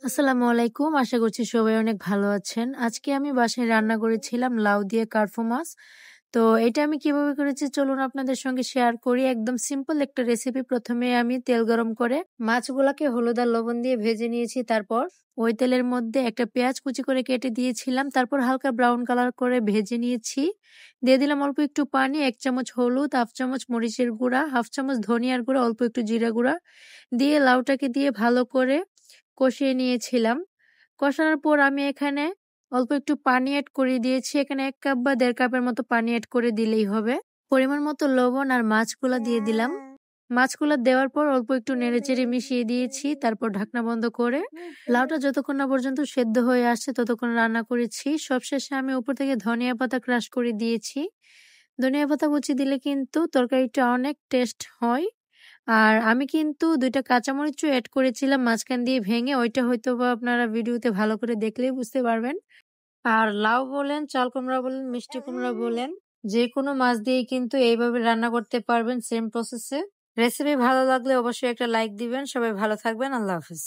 আসসালামু আলাইকুম। আশা করছি সবাই অনেক ভালো আছেন। আজকে আমি বাসায় রান্না করেছিলাম লাউ দিয়ে কার্ফু মাছ। তো এটা আমি কিভাবে করেছি চলুন আপনাদের সঙ্গে শেয়ার করি। একদম সিম্পল একটা রেসিপি। প্রথমে আমি তেল গরম করে মাছগুলাকে হলুদ আর লবণ দিয়ে ভেজে নিয়েছি। তারপর ওই তেলের মধ্যে একটা পেঁয়াজ কুচি করে কেটে দিয়েছিলাম। তারপর হালকা ব্রাউন কালার করে ভেজে নিয়েছি। দিয়ে দিলাম অল্প একটু পানি, 1 চামচ হলুদ, 1/2 চামচ মরিচের গুঁড়া, 1/2 চামচ ধনিয়ার গুঁড়া, অল্প একটু জিরা গুঁড়া দিয়ে লাউটাকে দিয়ে ভালো করে কষিয়ে নিয়েছিলাম। কষানোর পর আমি এখানে অল্প একটু পানি এড করে দিয়েছি। এখানে 1 কাপ বা 1.5 কাপের মতো পানি এড করে দিলেই হবে। পরিমাণ মতো লবণ আর মাছগুলা দিয়ে দিলাম। মাছগুলা দেওয়ার পর অল্প একটু নেড়েচেড়ে মিশিয়ে দিয়েছি। তারপর ঢাকনা বন্ধ করে লাউটা যতক্ষণ না পর্যন্ত সেদ্ধ হয়ে আসছে ততক্ষণ রান্না করেছি। সবশেষে আমি উপর থেকে ধনিয়া পাতা ক্রাশ করে দিয়েছি। ধনিয়া পাতা কুচি দিলে কিন্তু তরকারিটা অনেক টেস্ট হয়। আর আমি কিন্তু ২ টা কাঁচামরিচও এড করেছিলাম মাঝখান দিয়ে ভেঙে। ওইটা হয়তোবা আপনারা ভিডিওতে ভালো করে দেখলেই বুঝতে পারবেন। আর লাউ বলেন, চাল কুমড়া বলেন, মিষ্টি কুমড়া বলেন, যেকোনো মাছ দিয়েই কিন্তু এইভাবে রান্না করতে পারবেন সেম প্রসেসে। রেসিপি ভালো লাগলে অবশ্যই একটা লাইক দিবেন। সবাই ভালো থাকবেন। আল্লাহ হাফেজ।